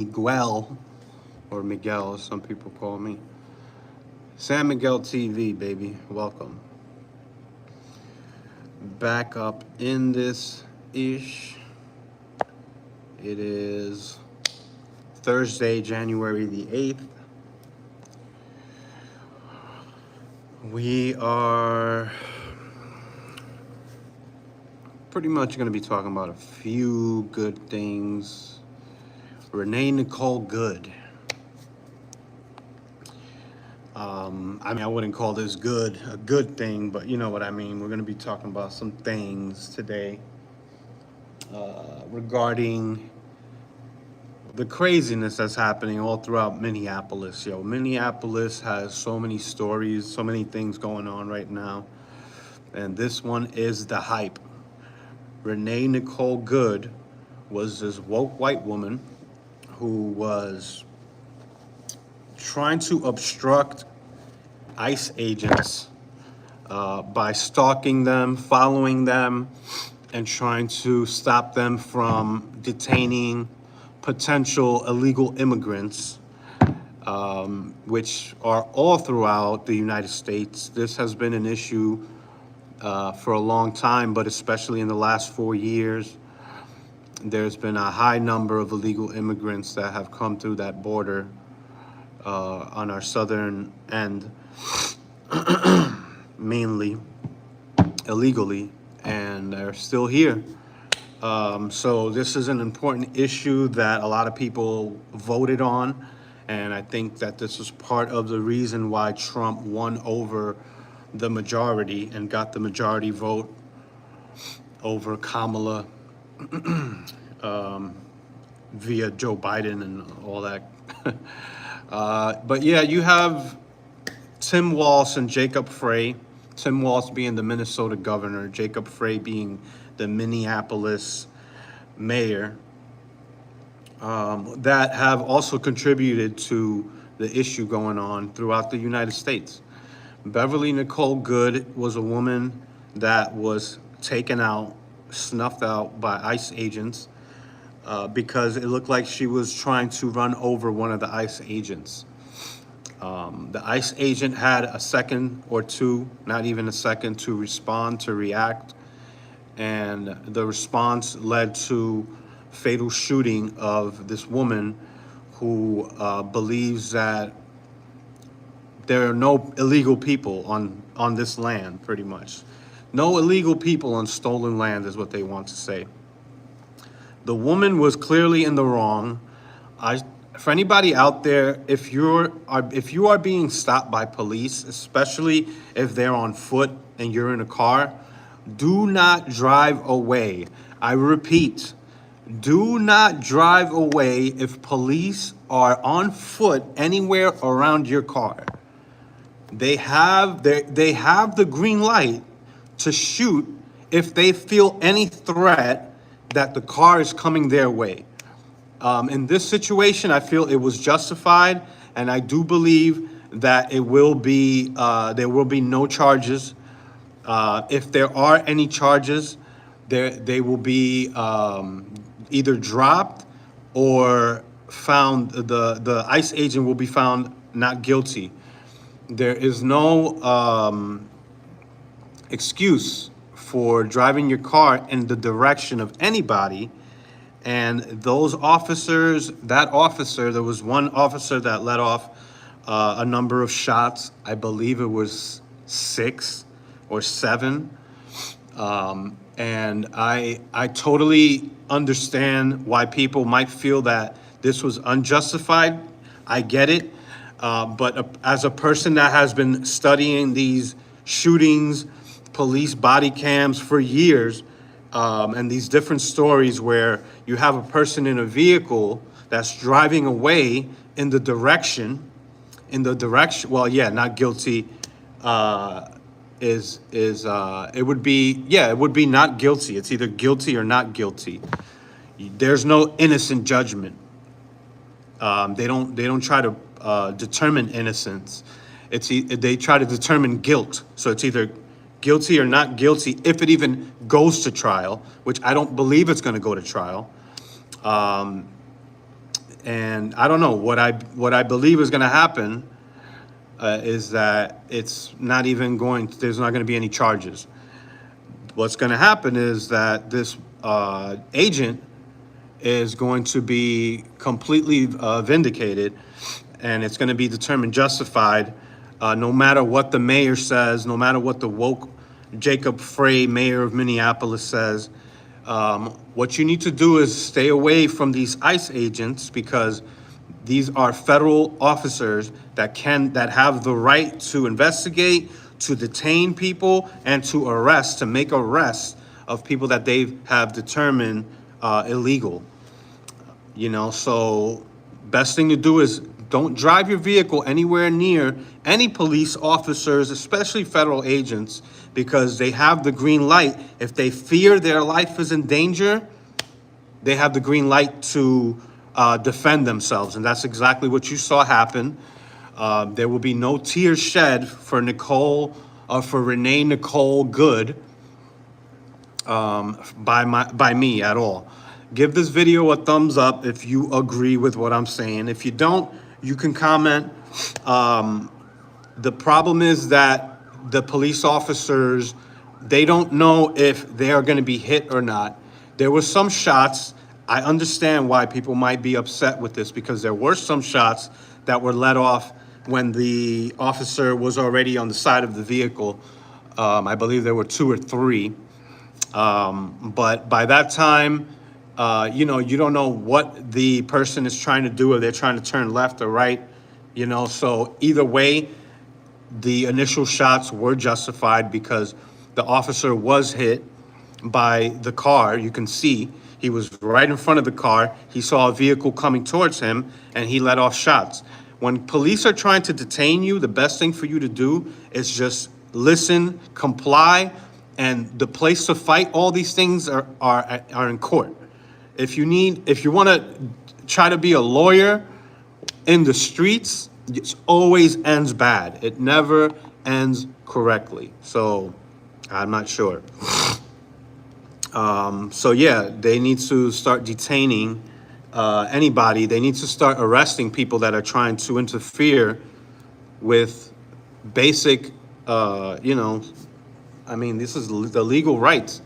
Miguel, or Miguel as some people call me. San Miguel TV, baby. Welcome. Back up in this ish. It is Thursday, January the 8th. We are pretty much going to be talking about a few good things. Renee, Nicole, good. I wouldn't call this a good thing, but you know what I mean. We're going to be talking about some things today regarding the craziness that's happening all throughout Minneapolis. Minneapolis has so many stories, so many things going on right now. And this one is the hype. Renee Nicole Good was this woke white woman who was trying to obstruct ICE agents by stalking them, following them, and trying to stop them from detaining potential illegal immigrants, which are all throughout the United States. This has been an issue for a long time, but especially in the last 4 years, there's been a high number of illegal immigrants that have come through that border on our southern end, mainly illegally, and they're still here. So this is an important issue that a lot of people voted on, and I think that this is part of the reason why Trump won over the majority and got the majority vote over Kamala via Joe Biden and all that. But yeah, you have Tim Walz and Jacob Frey. Tim Walz being the Minnesota governor, Jacob Frey being the Minneapolis mayor, that have also contributed to the issue going on throughout the United States. Beverly Nicole Good was a woman that was taken out, snuffed out by ICE agents because it looked like she was trying to run over one of the ICE agents. The ICE agent had a second or two, not even a second, to respond, to react. And the response led to fatal shooting of this woman who believes that there are no illegal people on this land, pretty much. No illegal people on stolen land is what they want to say. The woman was clearly in the wrong. For anybody out there, if you are being stopped by police, especially if they're on foot and you're in a car, do not drive away. I repeat, do not drive away if police are on foot anywhere around your car. They have the green light to shoot if they feel any threat that the car is coming their way. In this situation, I feel it was justified, and I do believe that there will be no charges. If there are any charges, they will be either dropped or found. The ICE agent will be found not guilty. There is no excuse for driving your car in the direction of anybody. And those officers, there was one officer that let off a number of shots. I believe it was 6 or 7. And I totally understand why people might feel that this was unjustified. I get it. But as a person that has been studying these shootings, police body cams for years, and these different stories where you have a person in a vehicle that's driving away in the direction, well, yeah, not guilty, it would be not guilty. It's either guilty or not guilty. There's no innocent judgment. They don't try to determine innocence. They try to determine guilt. So it's either guilty or not guilty, if it even goes to trial, which I don't believe it's going to go to trial. And I don't know what I believe is going to happen is that it's not even going. There's not going to be any charges. What's going to happen is that this agent is going to be completely vindicated, and it's going to be determined justified, no matter what the mayor says, no matter what the woke Jacob Frey, mayor of Minneapolis, says. What you need to do is stay away from these ICE agents, because these are federal officers that have the right to investigate, to detain people, and to make arrests of people that they have determined illegal. So best thing to do is don't drive your vehicle anywhere near any police officers, especially federal agents, because they have the green light. If they fear their life is in danger, they have the green light to defend themselves. And that's exactly what you saw happen. There will be no tears shed for Nicole, for Renee Nicole Good, by me at all. Give this video a thumbs up if you agree with what I'm saying. If you don't, you can comment. The problem is that the police officers, they don't know if they are going to be hit or not. There were some shots. I understand why people might be upset with this, because there were some shots that were let off when the officer was already on the side of the vehicle. I believe there were 2 or 3. But by that time, you don't know what the person is trying to do, or they're trying to turn left or right, so either way, the initial shots were justified because the officer was hit by the car. You can see he was right in front of the car. He saw a vehicle coming towards him, and he let off shots. When police are trying to detain you, the best thing for you to do is just listen, comply, and the place to fight all these things are in court. If you want to try to be a lawyer in the streets, it always ends bad. It never ends correctly. So I'm not sure. So yeah, they need to start detaining anybody. They need to start arresting people that are trying to interfere with basic, this is the legal rights.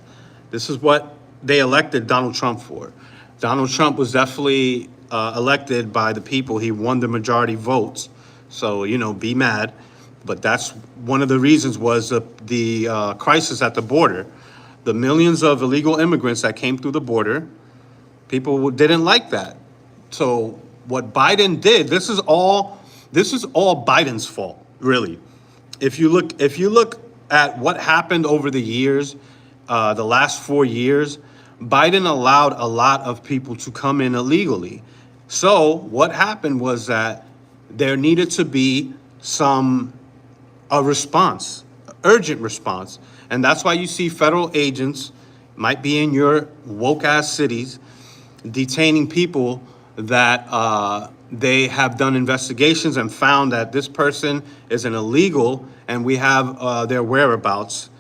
This is what they elected Donald Trump for. Donald Trump was definitely elected by the people. He won the majority votes. So, be mad. But that's one of the reasons was the crisis at the border. The millions of illegal immigrants that came through the border, people didn't like that. So what Biden did, this is all Biden's fault, really. If you look at what happened over the years, the last 4 years, Biden allowed a lot of people to come in illegally. So what happened was that there needed to be a response, urgent response. And that's why you see federal agents, might be in your woke-ass cities, detaining people that they have done investigations and found that this person is an illegal, and we have their whereabouts.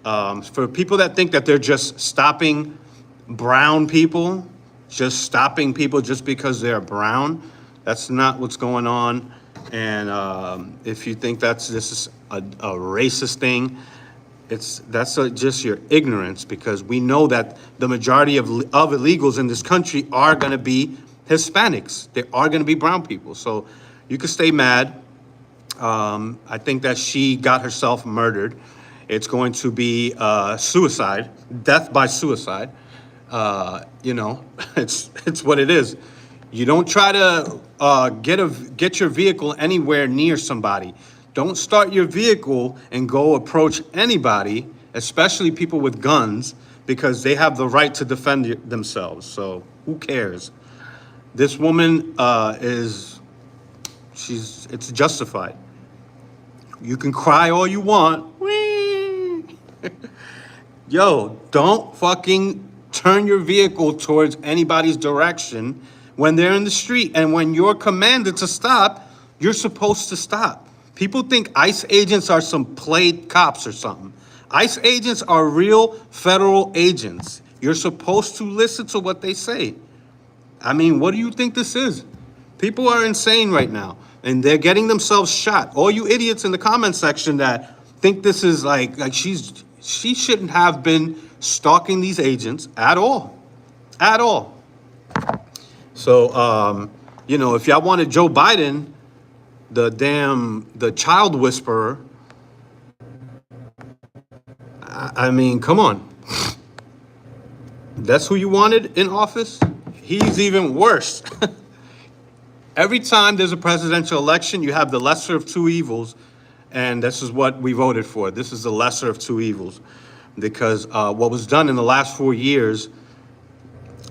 For people that think that they're just stopping brown people, just because they're brown, that's not what's going on. And if you think this is a racist thing, that's just your ignorance, because we know that the majority of illegals in this country are going to be Hispanics. They are going to be brown people. So you can stay mad. I think that she got herself murdered. It's going to be suicide, death by suicide. It's what it is. You don't try to get your vehicle anywhere near somebody. Don't start your vehicle and go approach anybody, especially people with guns, because they have the right to defend themselves. So who cares? This woman it's justified. You can cry all you want. Whee! Yo, don't fucking turn your vehicle towards anybody's direction when they're in the street. And when you're commanded to stop, you're supposed to stop. People think ICE agents are some played cops or something. ICE agents are real federal agents. You're supposed to listen to what they say. I mean, what do you think this is? People are insane right now, and they're getting themselves shot. All you idiots in the comment section that think this is like she shouldn't have been stalking these agents at all, at all. So, if y'all wanted Joe Biden, the child whisperer, I mean, come on. That's who you wanted in office? He's even worse. Every time there's a presidential election, you have the lesser of two evils, and this is what we voted for. This is the lesser of two evils, because what was done in the last 4 years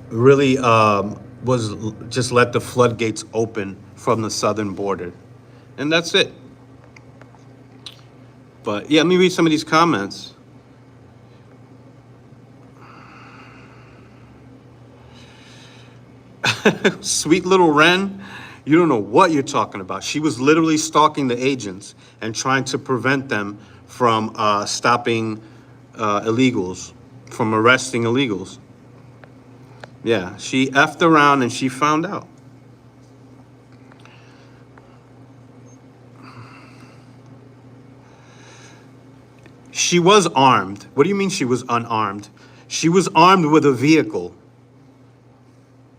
really was just let the floodgates open from the southern border, and that's it. But yeah, let me read some of these comments. Sweet little Ren, you don't know what you're talking about. She was literally stalking the agents and trying to prevent them from stopping illegals, from arresting illegals. Yeah, she effed around and she found out. She was armed. What do you mean she was unarmed? She was armed with a vehicle.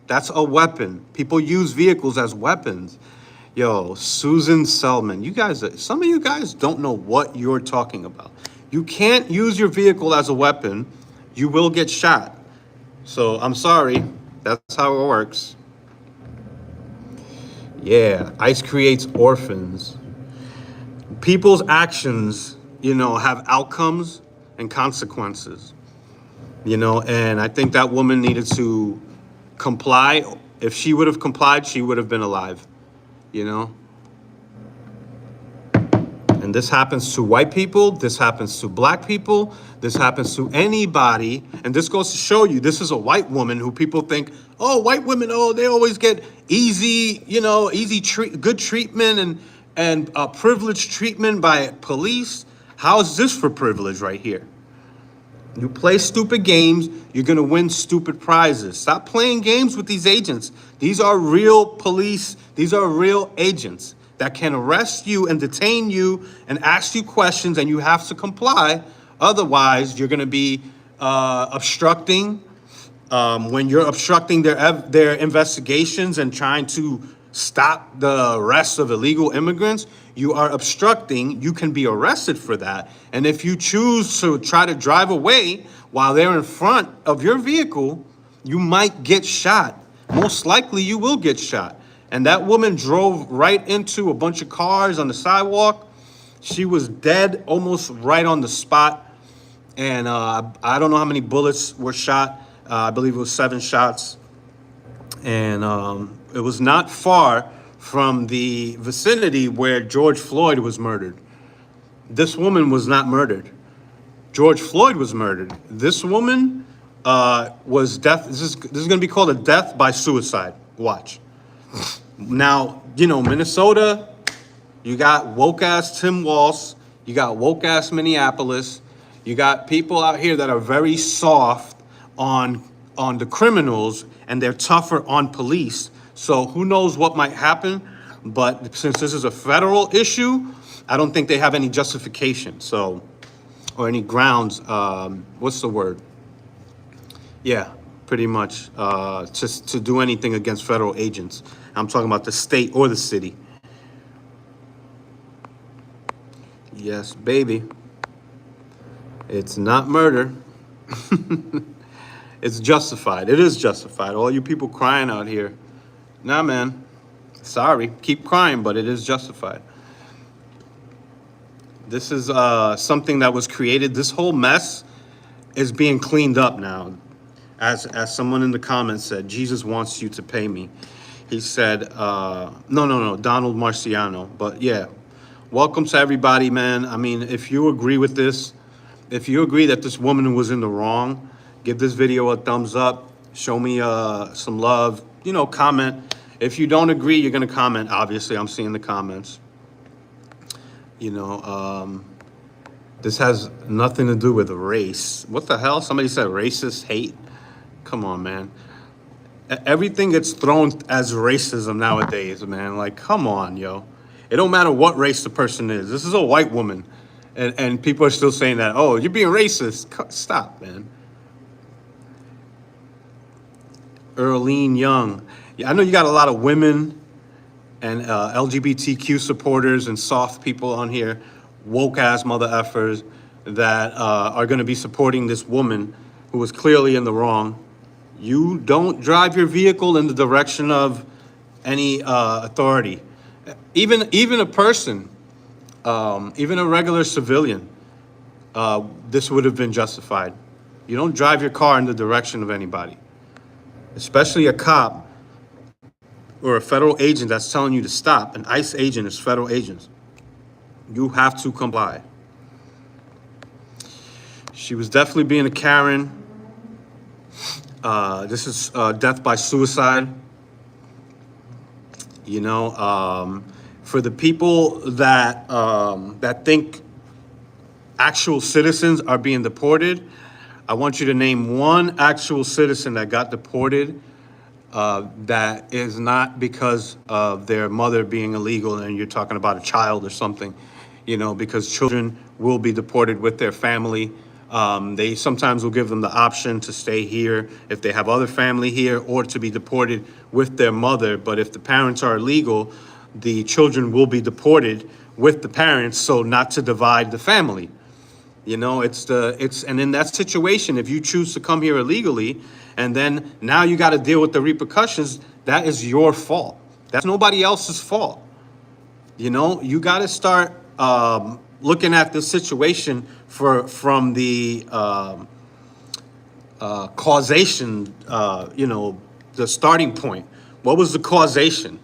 That's a weapon. People use vehicles as weapons. Yo, Susan Selman, some of you guys don't know what you're talking about. You can't use your vehicle as a weapon. You will get shot. So I'm sorry. That's how it works. Yeah, ICE creates orphans. People's actions, have outcomes and consequences. And I think that woman needed to comply. If she would have complied, she would have been alive, And this happens to white people, this happens to black people, this happens to anybody. And this goes to show you, this is a white woman who people think, oh, white women, they always get easy, good treatment and privileged treatment by police. How is this for privilege right here? You play stupid games, you're going to win stupid prizes. Stop playing games with these agents. These are real police. These are real agents that can arrest you and detain you and ask you questions, and you have to comply. Otherwise, you're going to be obstructing. When you're obstructing their investigations and trying to stop the arrest of illegal immigrants, you are obstructing. You can be arrested for that. And if you choose to try to drive away while they're in front of your vehicle, you might get shot. Most likely you will get shot. And that woman drove right into a bunch of cars on the sidewalk. She was dead almost right on the spot. And I don't know how many bullets were shot. I believe it was 7 shots. And it was not far from the vicinity where George Floyd was murdered. This woman was not murdered. George Floyd was murdered. This woman was death. This is going to be called a death by suicide. Watch. Now, Minnesota, you got woke-ass Tim Walz. You got woke-ass Minneapolis. You got people out here that are very soft on the criminals, and they're tougher on police. So who knows what might happen, but since this is a federal issue, I don't think they have any justification, or any grounds, what's the word? Yeah, pretty much, just to do anything against federal agents. I'm talking about the state or the city. Yes, baby. It's not murder. It's justified. It is justified. All you people crying out here. Nah, man. Sorry. Keep crying, but it is justified. This is something that was created. This whole mess is being cleaned up now. As someone in the comments said, Jesus wants you to pay me. He said, no, Donald Marciano. But yeah, welcome to everybody, man. I mean, if you agree with this, if you agree that this woman was in the wrong, give this video a thumbs up. Show me some love. Comment. If you don't agree, you're going to comment. Obviously, I'm seeing the comments. This has nothing to do with race. What the hell? Somebody said racist hate. Come on, man. Everything gets thrown as racism nowadays, man. Like, come on, yo. It don't matter what race the person is. This is a white woman. And people are still saying that, oh, you're being racist. Stop, man. Earlene Young. Yeah, I know you got a lot of women and LGBTQ supporters and soft people on here, woke-ass mother effers that are going to be supporting this woman who was clearly in the wrong. You don't drive your vehicle in the direction of any authority. Even a person, even a regular civilian, this would have been justified. You don't drive your car in the direction of anybody, especially a cop or a federal agent that's telling you to stop. An ICE agent is federal agents. You have to comply. She was definitely being a Karen. This is death by suicide. You know, for the people that that think actual citizens are being deported, I want you to name one actual citizen that got deported that is not because of their mother being illegal, and you're talking about a child or something, you know, because children will be deported with their family. They sometimes will give them the option to stay here if they have other family here, or to be deported with their mother. But if the parents are illegal, the children will be deported with the parents, so not to divide the family. You know, and in that situation, if you choose to come here illegally, and then now you got to deal with the repercussions, that is your fault. That's nobody else's fault. You know, you got to start looking at the situation from the causation, you know, the starting point. What was the causation?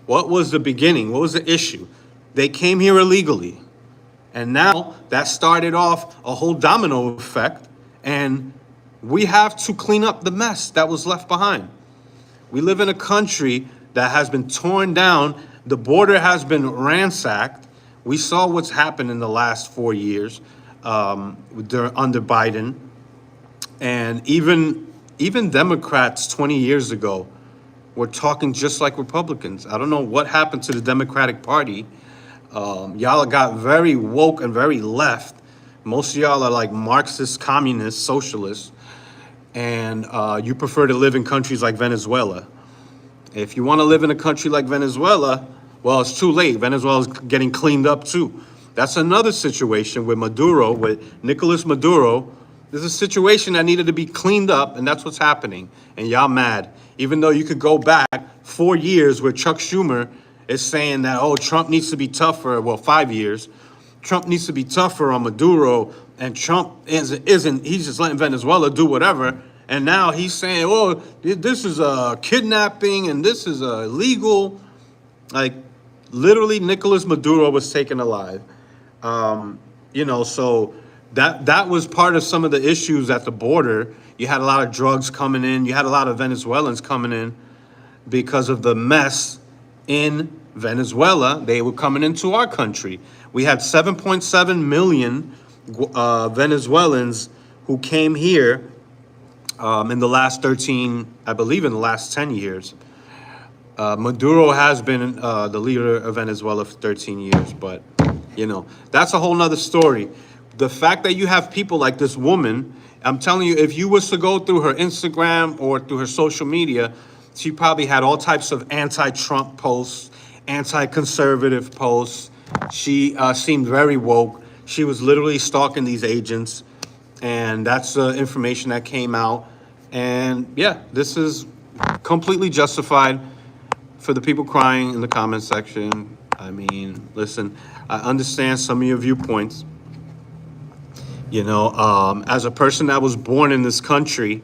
What was the beginning? What was the issue? They came here illegally. And now that started off a whole domino effect, and we have to clean up the mess that was left behind. We live in a country that has been torn down. The border has been ransacked. We saw what's happened in the last 4 years under Biden. And even Democrats 20 years ago were talking just like Republicans. I don't know what happened to the Democratic Party. Y'all got very woke and very left. Most of y'all are like Marxist, communist, socialists. And you prefer to live in countries like Venezuela. If you want to live in a country like Venezuela, well, it's too late. Venezuela's getting cleaned up too. That's another situation with Maduro, with Nicolas Maduro. There's a situation that needed to be cleaned up, and that's what's happening. And y'all mad. Even though you could go back 4 years where Chuck Schumer is saying that, oh, Trump needs to be tougher. Well, 5 years. Trump needs to be tougher on Maduro, and Trump isn't. He's just letting Venezuela do whatever. And now he's saying, oh, this is a kidnapping and this is illegal. Like, literally, Nicolas Maduro was taken alive. You know, so that was part of some of the issues at the border. You had a lot of drugs coming in. You had a lot of Venezuelans coming in because of the mess in Venezuela. They were coming into our country. We had 7.7 million Venezuelans who came here in the last 13, I believe in the last 10 years. Maduro has been the leader of Venezuela for 13 years, but, you know, that's a whole nother story. The fact that you have people like this woman, I'm telling you, if you was to go through her Instagram or through her social media, she probably had all types of anti-Trump posts, anti-conservative posts. She seemed very woke. She was literally stalking these agents, and that's the information that came out. And yeah, this is completely justified. For the people crying in the comment section, I mean, listen, I understand some of your viewpoints. You know, as a person that was born in this country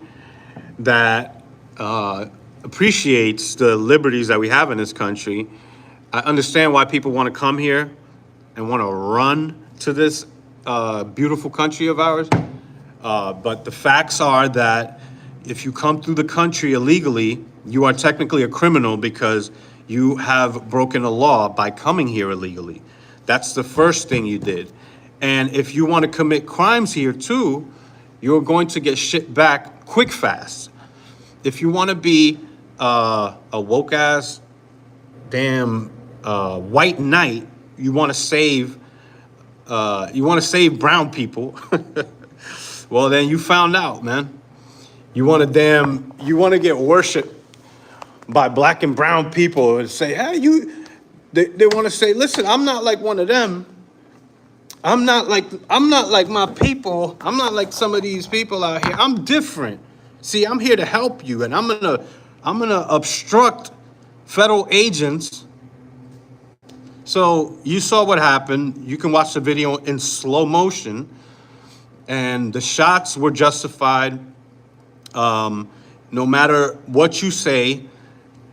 that appreciates the liberties that we have in this country, I understand why people want to come here and want to run to this beautiful country of ours. But the facts are that if you come through the country illegally, you are technically a criminal because you have broken a law by coming here illegally. That's the first thing you did. And if you want to commit crimes here too, you're going to get shit back quick, fast. If you want to be a woke ass damn white knight, you want to save brown people. Well, then you found out, man. You want to get worshipped by black and brown people and say, hey, they want to say, listen, I'm not like one of them. I'm not like my people. I'm not like some of these people out here. I'm different. See, I'm here to help you, and I'm gonna obstruct federal agents. So you saw what happened. You can watch the video in slow motion, and the shots were justified. No matter what you say,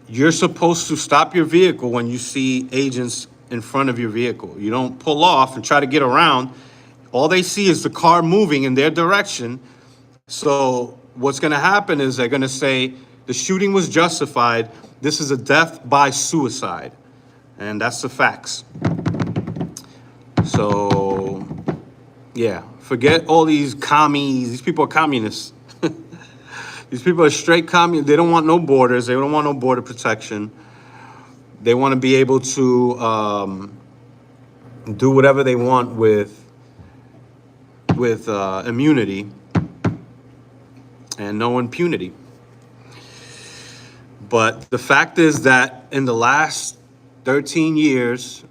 you're supposed to stop your vehicle when you see agents in front of your vehicle. You don't pull off and try to get around. All they see is the car moving in their direction. So what's going to happen is they're going to say the shooting was justified. This is a death by suicide. And that's the facts. So, yeah, forget all these commies. These people are communists. These people are straight communists. They don't want no borders. They don't want no border protection. They want to be able to do whatever they want with immunity and no impunity. But the fact is that in the last 13 years,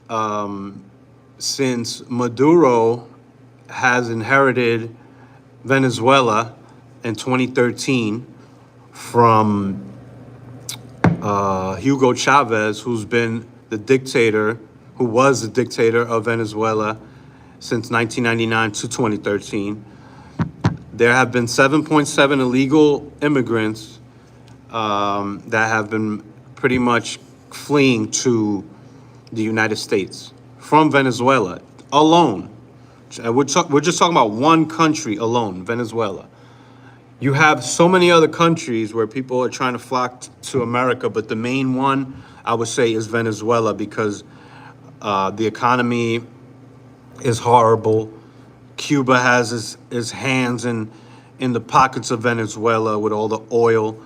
since Maduro has inherited Venezuela in 2013 from Hugo Chavez, who was the dictator of Venezuela since 1999 to 2013. There have been 7.7 illegal immigrants that have been pretty much fleeing to the United States from Venezuela alone. We're just talking about one country alone, Venezuela. You have so many other countries where people are trying to flock to America, but the main one, I would say, is Venezuela because the economy is horrible. Cuba has his hands in the pockets of Venezuela with all the oil,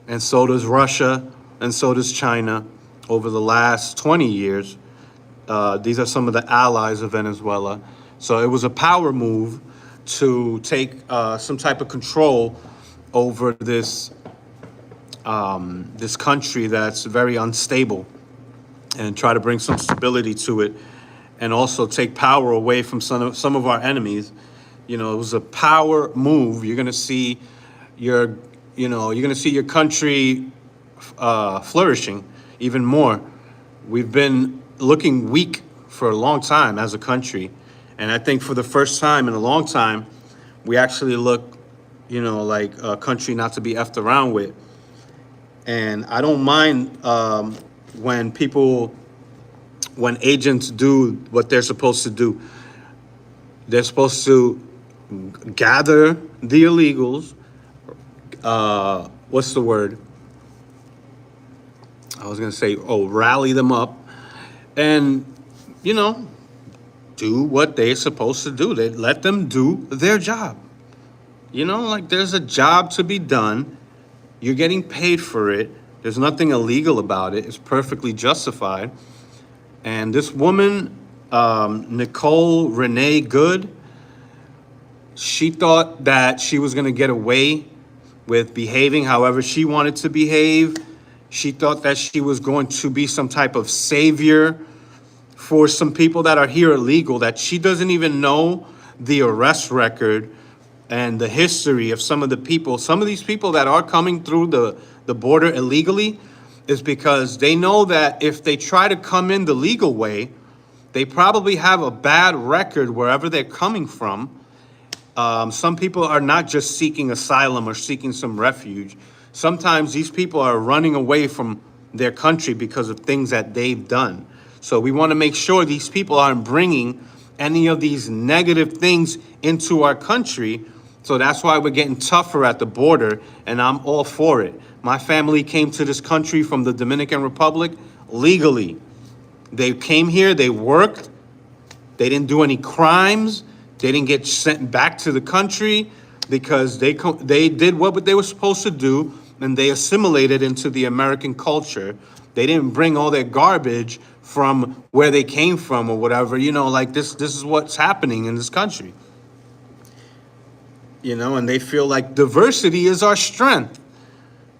and so does Russia, and so does China. Over the last 20 years, these are some of the allies of Venezuela. So it was a power move to take some type of control over this country that's very unstable and try to bring some stability to it, and also take power away from some of our enemies. You know, it was a power move. You're gonna see your country flourishing even more. We've been looking weak for a long time as a country. And I think for the first time in a long time, we actually look, like a country not to be effed around with. And I don't mind when agents do what they're supposed to do. They're supposed to gather the illegals. What's the word? I was going to say, rally them up and, do what they're supposed to do. They let them do their job. There's a job to be done. You're getting paid for it. There's nothing illegal about it. It's perfectly justified. And this woman, Nicole Renee Good, she thought that she was going to get away with behaving however she wanted to behave. She thought that she was going to be some type of savior for some people that are here illegal, that she doesn't even know the arrest record and the history of some of the people. Some of these people that are coming through the border illegally is because they know that if they try to come in the legal way, they probably have a bad record wherever they're coming from. Some people are not just seeking asylum or seeking some refuge. Sometimes these people are running away from their country because of things that they've done. So we want to make sure these people aren't bringing any of these negative things into our country. So that's why we're getting tougher at the border, and I'm all for it. My family came to this country from the Dominican Republic legally. They came here, they worked, they didn't do any crimes, they didn't get sent back to the country because they did what they were supposed to do, and they assimilated into the American culture. They didn't bring all their garbage from where they came from or whatever. Like this is what's happening in this country. And they feel like diversity is our strength.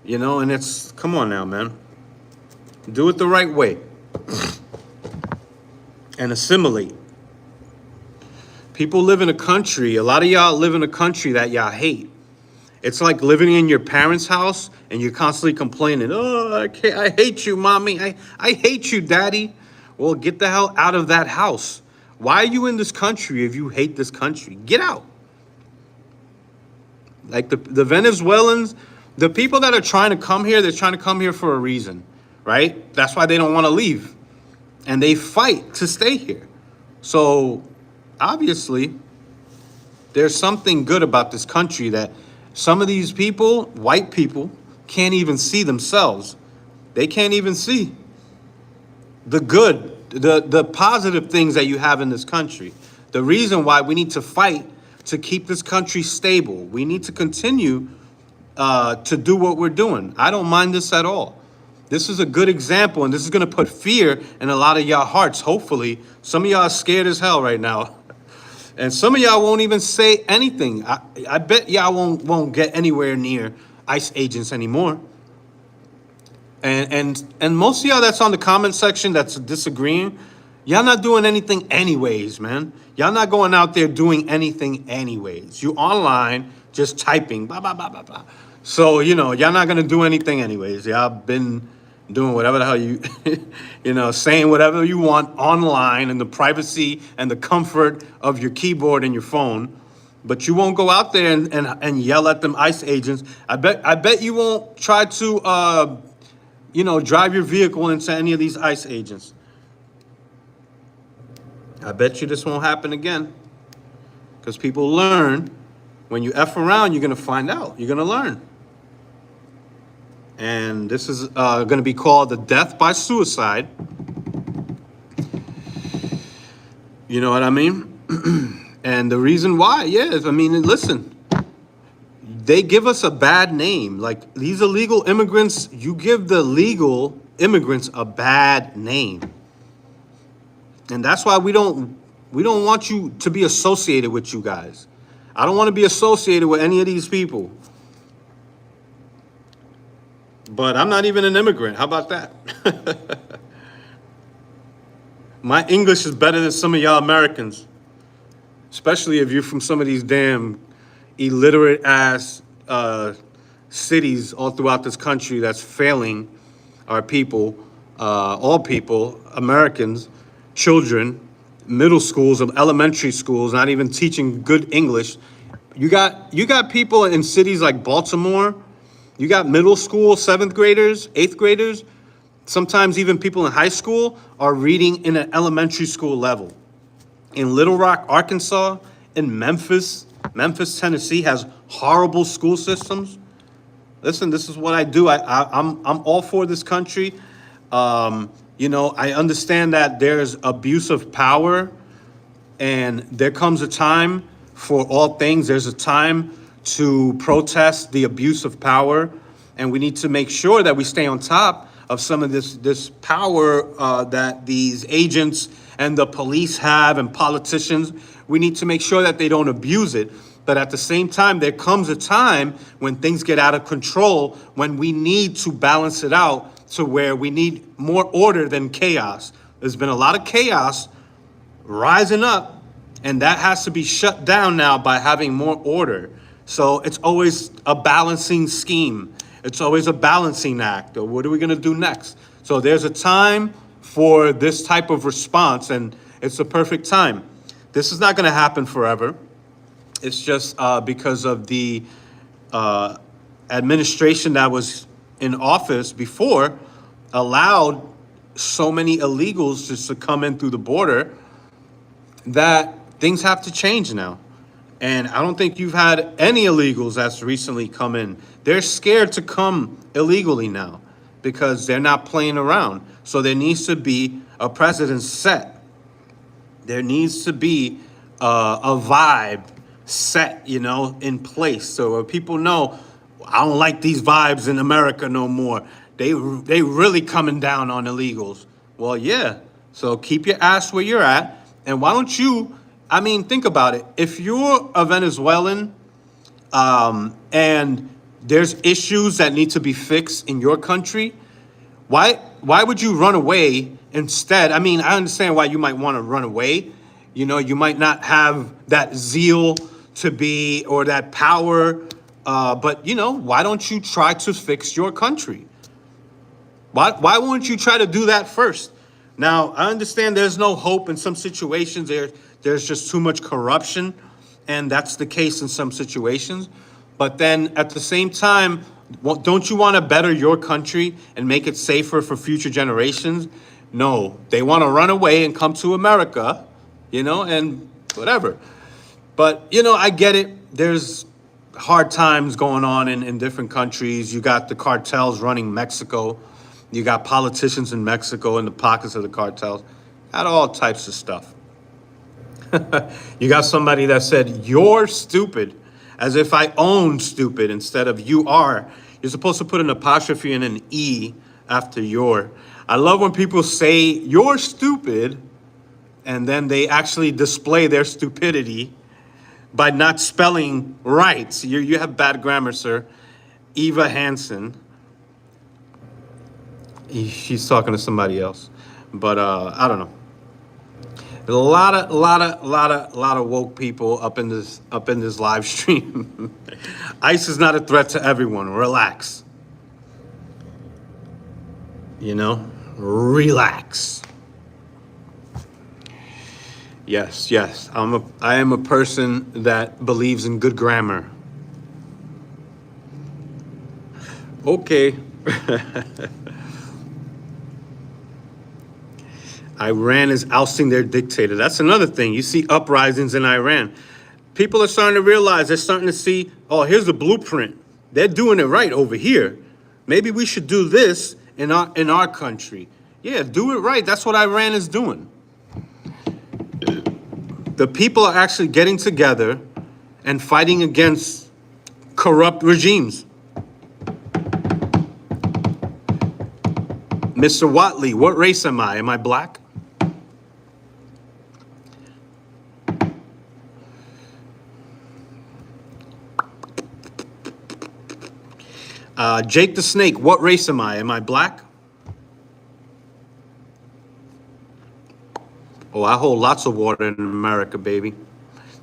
And it's, come on now, man. Do it the right way. And assimilate. People live in a country, a lot of y'all live in a country that y'all hate. It's like living in your parents' house and you're constantly complaining, oh, I hate you, mommy. I hate you, daddy. Well, get the hell out of that house. Why are you in this country if you hate this country? Get out. Like the Venezuelans, the people that are trying to come here, they're trying to come here for a reason, right? That's why they don't want to leave. And they fight to stay here. So obviously, there's something good about this country that some of these people, white people, can't even see themselves. They can't even see the good, the positive things that you have in this country. The reason why we need to fight to keep this country stable. We need to continue to do what we're doing. I don't mind this at all. This is a good example, and this is going to put fear in a lot of y'all hearts, hopefully. Some of y'all are scared as hell right now. And some of y'all won't even say anything. I bet y'all won't get anywhere near ICE agents anymore. And most of y'all that's on the comment section that's disagreeing, y'all not doing anything anyways, man. Y'all not going out there doing anything anyways. You online just typing, blah, blah, blah, blah, blah. So, y'all not going to do anything anyways. Y'all been doing whatever the hell you, saying whatever you want online in the privacy and the comfort of your keyboard and your phone. But you won't go out there and yell at them ICE agents. I bet you won't try to, drive your vehicle into any of these ICE agents. I bet you this won't happen again. Because people learn. When you F around, you're going to find out. You're going to learn. And this is going to be called the death by suicide. You know what I mean? And the reason why, listen. They give us a bad name. Like, these illegal immigrants, you give the legal immigrants a bad name. And that's why we don't want you to be associated with you guys. I don't want to be associated with any of these people. But I'm not even an immigrant. How about that? My English is better than some of y'all Americans. Especially if you're from some of these damn illiterate ass cities all throughout this country that's failing our people, all people, Americans, children, middle schools, elementary schools, not even teaching good English. You got people in cities like Baltimore. You got middle school, 7th graders, 8th graders. Sometimes even people in high school are reading in an elementary school level. In Little Rock, Arkansas, in Memphis, Tennessee has horrible school systems. Listen, this is what I do. I'm all for this country. I understand that there's abuse of power, and there comes a time for all things. There's a time to protest the abuse of power, and we need to make sure that we stay on top of some of this power that these agents and the police have, and politicians. We need to make sure that they don't abuse it. But at the same time, there comes a time when things get out of control, when we need to balance it out to where we need more order than chaos. There's been a lot of chaos rising up, and that has to be shut down now by having more order. So it's always a balancing scheme. It's always a balancing act. Or what are we going to do next? So there's a time for this type of response, and it's the perfect time. This is not going to happen forever. It's just because of the administration that was in office before allowed so many illegals just to come in through the border that things have to change now. And I don't think you've had any illegals that's recently come in. They're scared to come illegally now because they're not playing around. So there needs to be a precedent set. There needs to be a vibe set, in place. So people know, I don't like these vibes in America no more. They really coming down on illegals. Well, yeah. So keep your ass where you're at. And why don't you, I mean, think about it. If you're a Venezuelan, and there's issues that need to be fixed in your country, why would you run away instead? I mean, I understand why you might want to run away. You know, you might not have that zeal to be, or that power, but you know, why don't you try to fix your country? Why won't you try to do that first? Now, I understand there's no hope in some situations. There's just too much corruption, and that's the case in some situations. But then at the same time, don't you want to better your country and make it safer for future generations? No, they want to run away and come to America, you know, and whatever. But, you know, I get it. There's hard times going on in different countries. You got the cartels running Mexico. You got politicians in Mexico in the pockets of the cartels. Got all types of stuff. You got somebody that said, "You're stupid," as if I own stupid instead of "you are." You're supposed to put an apostrophe and an E after "your." I love when people say "you're stupid" and then they actually display their stupidity by not spelling right. You have bad grammar, sir. Eva Hansen. She's talking to somebody else, but I don't know. There's a lot of woke people up in this live stream. ICE is not a threat to everyone. Relax. You know, relax. Yes. I am a person that believes in good grammar. Okay. Iran is ousting their dictator. That's another thing. You see uprisings in Iran. People are starting to realize, they're starting to see, oh, here's the blueprint. They're doing it right over here. Maybe we should do this in our country. Yeah, do it right. That's what Iran is doing. The people are actually getting together and fighting against corrupt regimes. Mr. Watley, what race am I? Am I black? Jake the Snake, what race am I? Am I black? Oh, I hold lots of water in America, baby.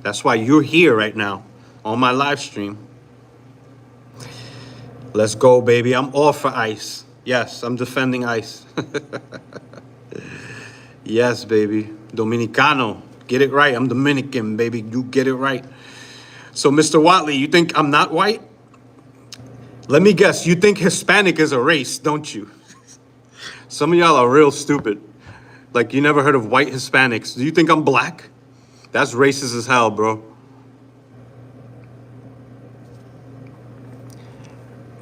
That's why you're here right now on my live stream. Let's go, baby. I'm all for ICE. Yes, I'm defending ICE. Yes, baby. Dominicano. Get it right. I'm Dominican, baby. You get it right. So, Mr. Watley, you think I'm not white? Let me guess. You think Hispanic is a race, don't you? Some of y'all are real stupid. Like, you never heard of white Hispanics. Do you think I'm black? That's racist as hell, bro.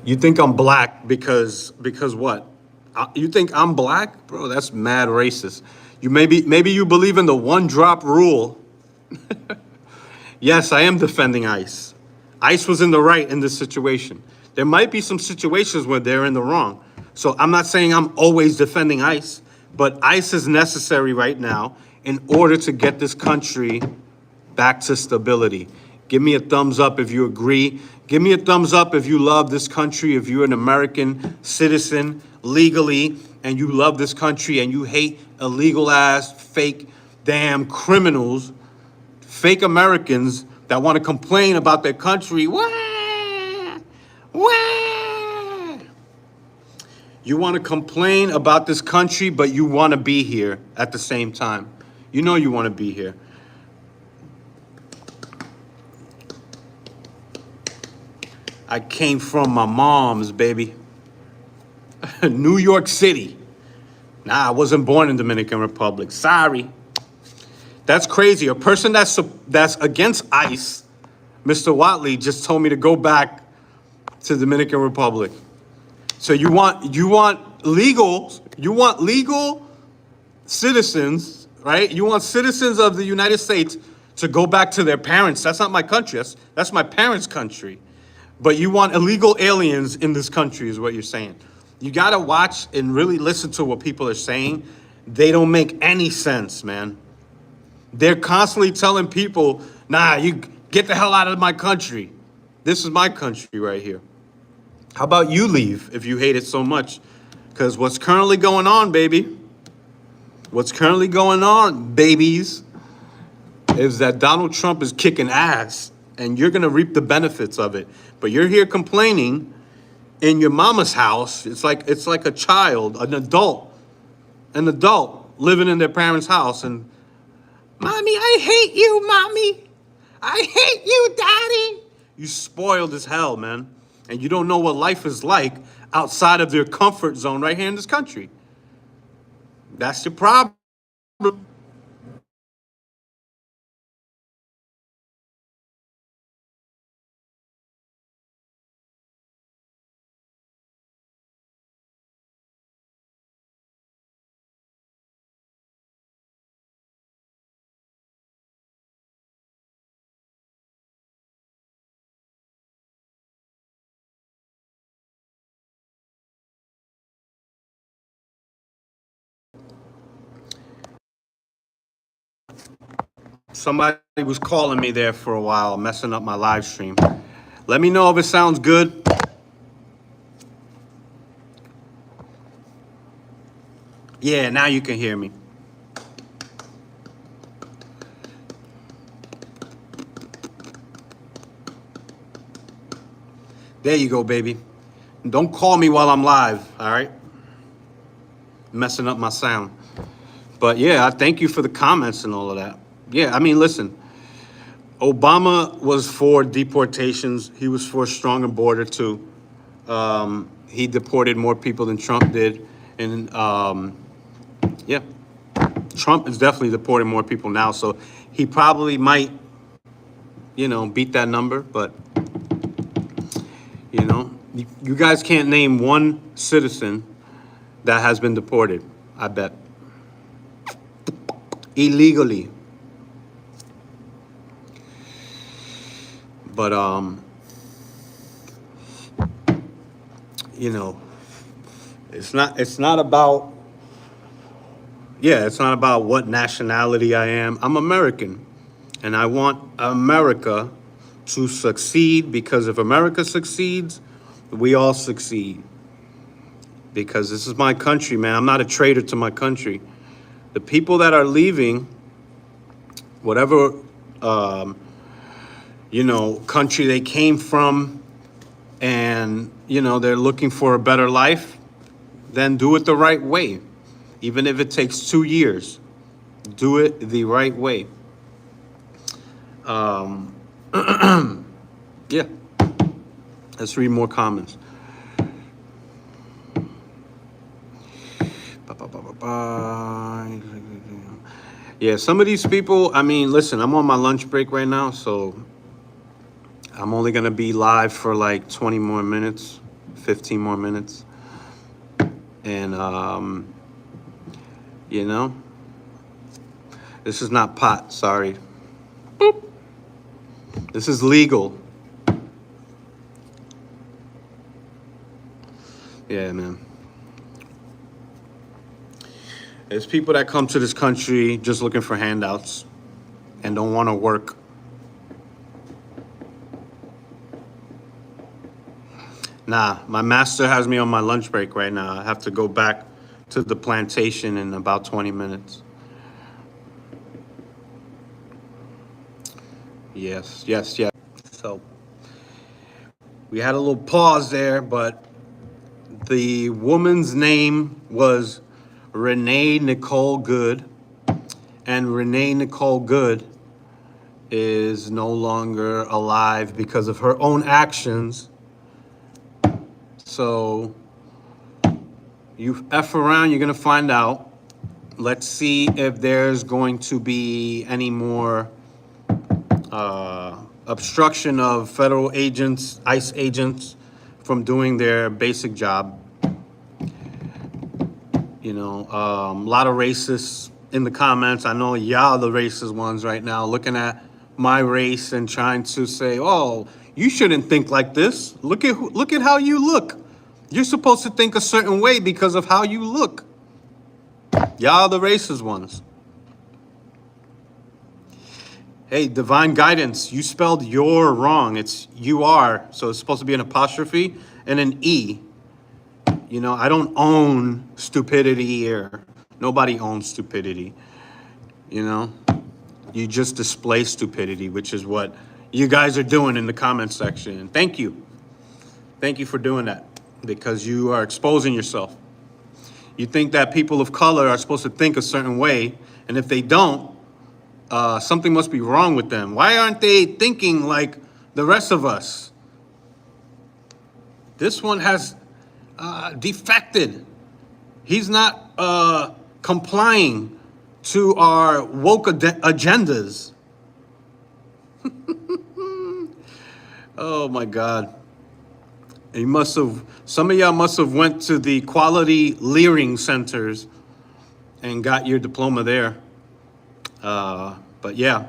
You think I'm black because what? You think I'm black? Bro, that's mad racist. You maybe you believe in the one drop rule. Yes, I am defending ICE. ICE was in the right in this situation. There might be some situations where they're in the wrong. So I'm not saying I'm always defending ICE, but ICE is necessary right now in order to get this country back to stability. Give me a thumbs up if you agree. Give me a thumbs up if you love this country, if you're an American citizen legally and you love this country and you hate illegal ass, fake, damn criminals, fake Americans that want to complain about their country. Wah! Wah! You want to complain about this country, but you want to be here at the same time. You know you want to be here. I came from my mom's, baby. New York City. Nah, I wasn't born in Dominican Republic. Sorry. That's crazy. A person that's against ICE, Mr. Watley, just told me to go back to Dominican Republic. So you want legal citizens, right? You want citizens of the United States to go back to their parents. That's not my country. That's my parents' country. But you want illegal aliens in this country is what you're saying. You got to watch and really listen to what people are saying. They don't make any sense, man. They're constantly telling people, nah, you get the hell out of my country. This is my country right here. How about you leave if you hate it so much? Because what's currently going on, baby, what's currently going on, babies, is that Donald Trump is kicking ass and you're going to reap the benefits of it. But you're here complaining in your mama's house. It's like a child, an adult living in their parents' house. And, mommy, I hate you, mommy. I hate you, daddy. You spoiled as hell, man. And you don't know what life is like outside of their comfort zone right here in this country. That's your problem. Somebody was calling me there for a while, messing up my live stream. Let me know if it sounds good. Yeah, now you can hear me. There you go, baby. Don't call me while I'm live, all right? Messing up my sound. But yeah, I thank you for the comments and all of that. Yeah, I mean, listen, Obama was for deportations. He was for a stronger border too. He deported more people than Trump did. And yeah, Trump is definitely deporting more people now. So he probably might, beat that number. But, you guys can't name one citizen that has been deported, I bet. Illegally. But, it's not about, it's not about what nationality I am. I'm American, and I want America to succeed, because if America succeeds, we all succeed. Because this is my country, man. I'm not a traitor to my country. The people that are leaving, whatever, country they came from, and, they're looking for a better life, then do it the right way. Even if it takes 2 years, do it the right way. Yeah. Let's read more comments. Yeah, some of these people, I mean, listen, I'm on my lunch break right now, so I'm only going to be live for like 20 more minutes, 15 more minutes. And, this is not pot, sorry. Boop. This is legal. Yeah, man. There's people that come to this country just looking for handouts and don't want to work. Nah, my master has me on my lunch break right now. I have to go back to the plantation in about 20 minutes. Yes. So we had a little pause there, but the woman's name was Renee Nicole Good, and Renee Nicole Good is no longer alive because of her own actions. So you F around, you're gonna find out. Let's see if there's going to be any more obstruction of federal agents, ICE agents, from doing their basic job. A lot of racists in the comments. I know y'all the racist ones right now, looking at my race and trying to say, oh, You shouldn't think like this. Look at how you look. You're supposed to think a certain way because of how you look. Y'all are the racist ones. Hey, divine guidance. You spelled your wrong. It's you are. So it's supposed to be an apostrophe and an E. You know, I don't own stupidity here. Nobody owns stupidity. You know, you just display stupidity, which is what you guys are doing in the comment section. And thank you. Thank you for doing that, because you are exposing yourself. You think that people of color are supposed to think a certain way, and if they don't, something must be wrong with them. Why aren't they thinking like the rest of us? This one has defected. He's not complying to our woke agendas. Oh my God. Some of y'all must have went to the quality leering centers and got your diploma there. But yeah,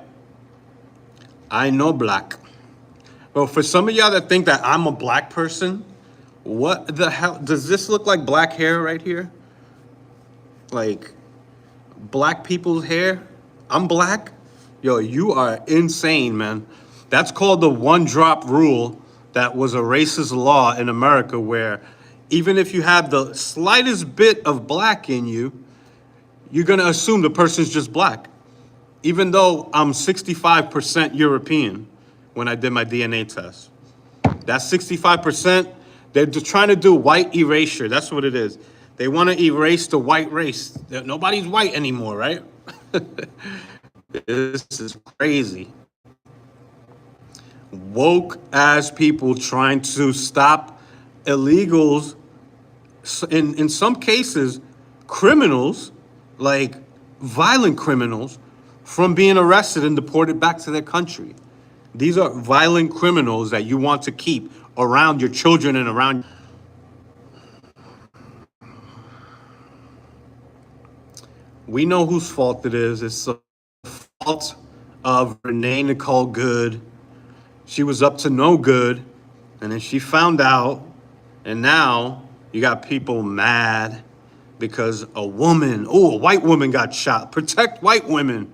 I know black. Well, for some of y'all that think that I'm a black person, what the hell, does this look like black hair right here? Like black people's hair? I'm black? Yo, you are insane, man. That's called the one-drop rule. That was a racist law in America where even if you have the slightest bit of black in you, you're gonna assume the person's just black. Even though I'm 65% European when I did my DNA test. That 65%, they're just trying to do white erasure. That's what it is. They want to erase the white race. Nobody's white anymore, right? This is crazy. Woke ass people trying to stop illegals, in some cases, criminals, like violent criminals, from being arrested and deported back to their country. These are violent criminals that you want to keep around your children and around. We know whose fault it is. It's the fault of Renee Nicole Good. She was up to no good, and then she found out, and now you got people mad because a white woman got shot. Protect white women.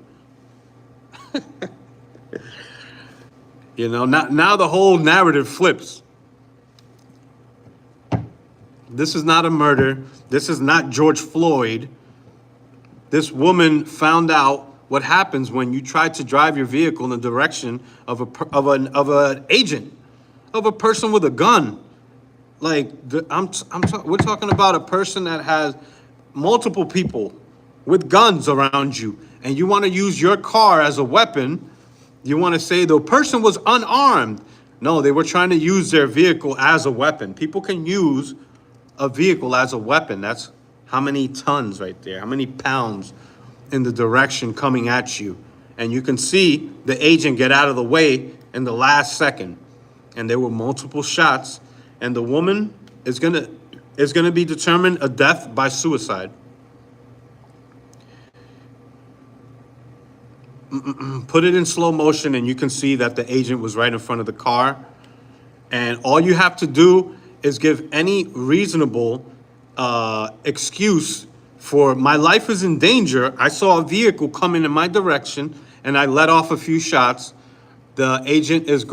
You know, now the whole narrative flips. This is not a murder. This is not George Floyd. This woman found out what happens when you try to drive your vehicle in the direction of an agent, of a person with a gun. Like we're talking about a person that has multiple people with guns around you, and you want to use your car as a weapon. You want to say the person was unarmed. No, they were trying to use their vehicle as a weapon. People can use a vehicle as a weapon. That's how many tons right there, how many pounds in the direction coming at you. And you can see the agent get out of the way in the last second. And there were multiple shots, and the woman is gonna be determined a death by suicide. Put it in slow motion and you can see that the agent was right in front of the car. And all you have to do is give any reasonable excuse for my life is in danger. I saw a vehicle coming in my direction and I let off a few shots. The agent this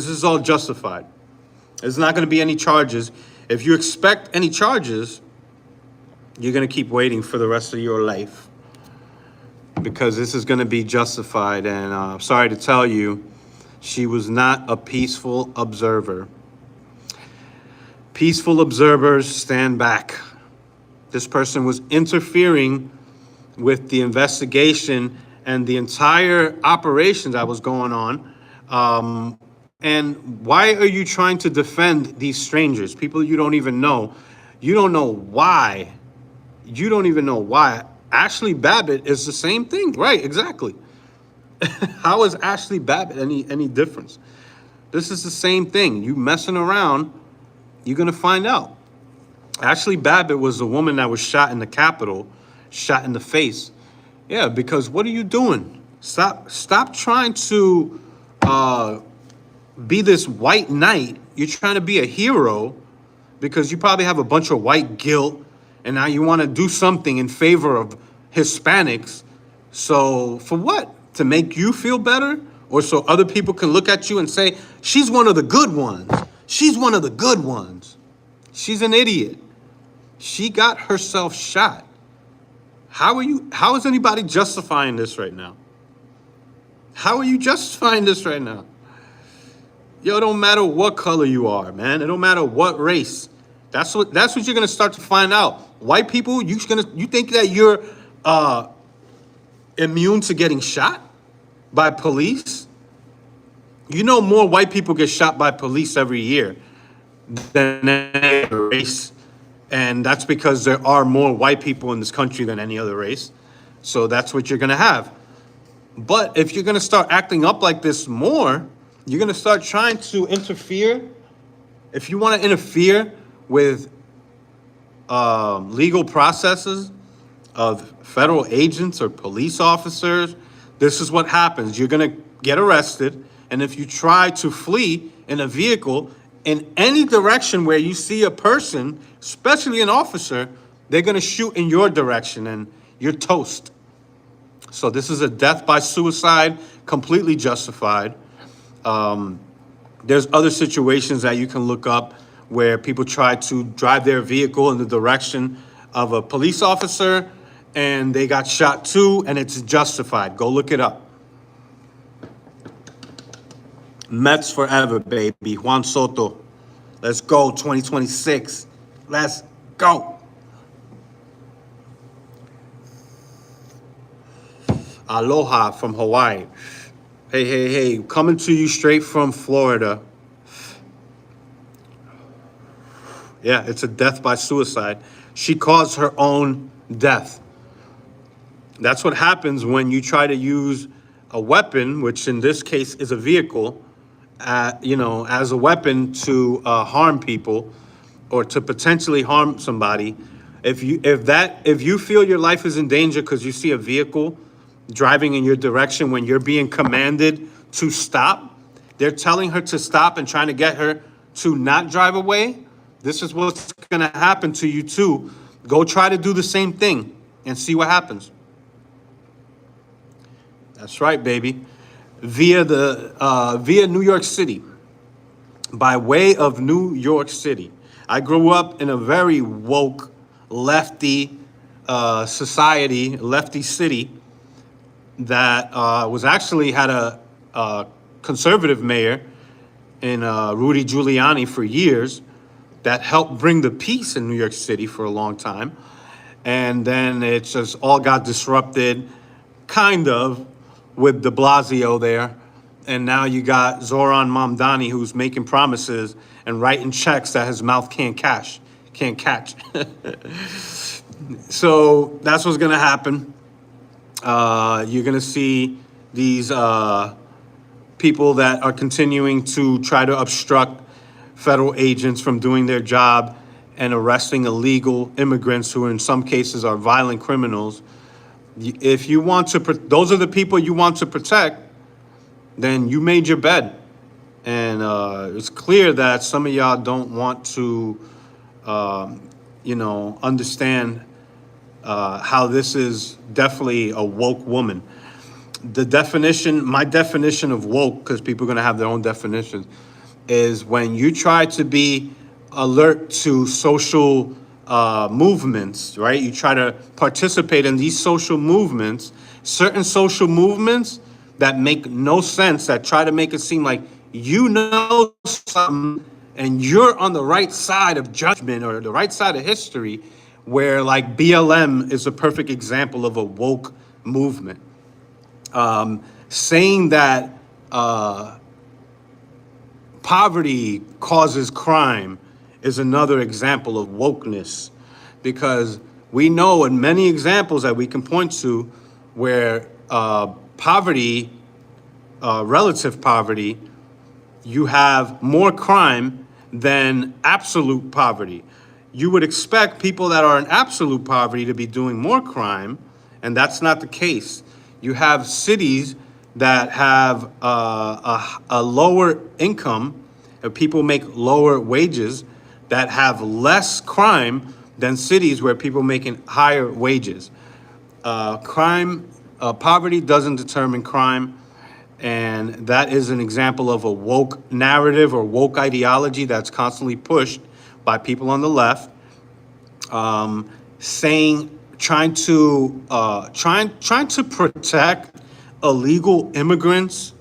is all justified. There's not going to be any charges. If you expect any charges, you're going to keep waiting for the rest of your life, because this is going to be justified. And I'm sorry to tell you, she was not a peaceful observer. Peaceful observers stand back. This person was interfering with the investigation and the entire operation that was going on. And why are you trying to defend these strangers, people you don't even know? You don't know why. You don't even know why. Ashley Babbitt is the same thing, right? Exactly. How is Ashley Babbitt any difference? This is the same thing. You messing around, you're gonna find out. Ashley Babbitt was the woman that was shot in the Capitol, shot in the face. Yeah, because what are you doing? Stop trying to be this white knight. You're trying to be a hero because you probably have a bunch of white guilt, and now you want to do something in favor of Hispanics. So for what? To make you feel better? Or so other people can look at you and say, she's one of the good ones. She's one of the good ones. She's an idiot. She got herself shot. How is anybody justifying this right now? How are you justifying this right now? Yo, it don't matter what color you are, man. It don't matter what race. That's what you're gonna start to find out. White people, you think that you're immune to getting shot by police? You know, more white people get shot by police every year than any other race. And that's because there are more white people in this country than any other race. So that's what you're gonna have. But if you're gonna start acting up like this more, you're gonna start trying to interfere. If you wanna interfere with legal processes of federal agents or police officers, this is what happens. You're gonna get arrested, and if you try to flee in a vehicle in any direction where you see a person, especially an officer, they're gonna shoot in your direction and you're toast. So this is a death by suicide, completely justified. There's other situations that you can look up where people try to drive their vehicle in the direction of a police officer and they got shot too, and it's justified. Go look it up. Mets forever, baby. Juan Soto. Let's go, 2026. Let's go. Aloha from Hawaii. Hey. Coming to you straight from Florida. Yeah, it's a death by suicide. She caused her own death. That's what happens when you try to use a weapon, which in this case is a vehicle, as a weapon to harm people or to potentially harm somebody. If you feel your life is in danger because you see a vehicle driving in your direction when you're being commanded to stop, they're telling her to stop and trying to get her to not drive away, this is what's going to happen to you too. Go try to do the same thing and see what happens. That's right, baby. Via New York City, by way of New York City. I grew up in a very woke, lefty society, lefty city that was actually had a conservative mayor in Rudy Giuliani for years that helped bring the peace in New York City for a long time. And then it just all got disrupted, kind of, with de Blasio there. And now you got Zoran Mamdani, who's making promises and writing checks that his mouth can't catch. So that's what's gonna happen. You're gonna see these people that are continuing to try to obstruct federal agents from doing their job and arresting illegal immigrants who in some cases are violent criminals. If you want to, those are the people you want to protect, then you made your bed. And it's clear that some of y'all don't want to, understand how this is definitely a woke woman. My definition of woke, because people are going to have their own definitions, is when you try to be alert to social movements, right? You try to participate in these social movements, certain social movements that make no sense, that try to make it seem like you know something and you're on the right side of judgment or the right side of history, where like BLM is a perfect example of a woke movement. Saying that poverty causes crime is another example of wokeness, because we know in many examples that we can point to where poverty, relative poverty, you have more crime than absolute poverty. You would expect people that are in absolute poverty to be doing more crime, and that's not the case. You have cities that have a lower income, people make lower wages, that have less crime than cities where people making higher wages. Poverty doesn't determine crime, and that is an example of a woke narrative or woke ideology that's constantly pushed by people on the left, trying to protect illegal immigrants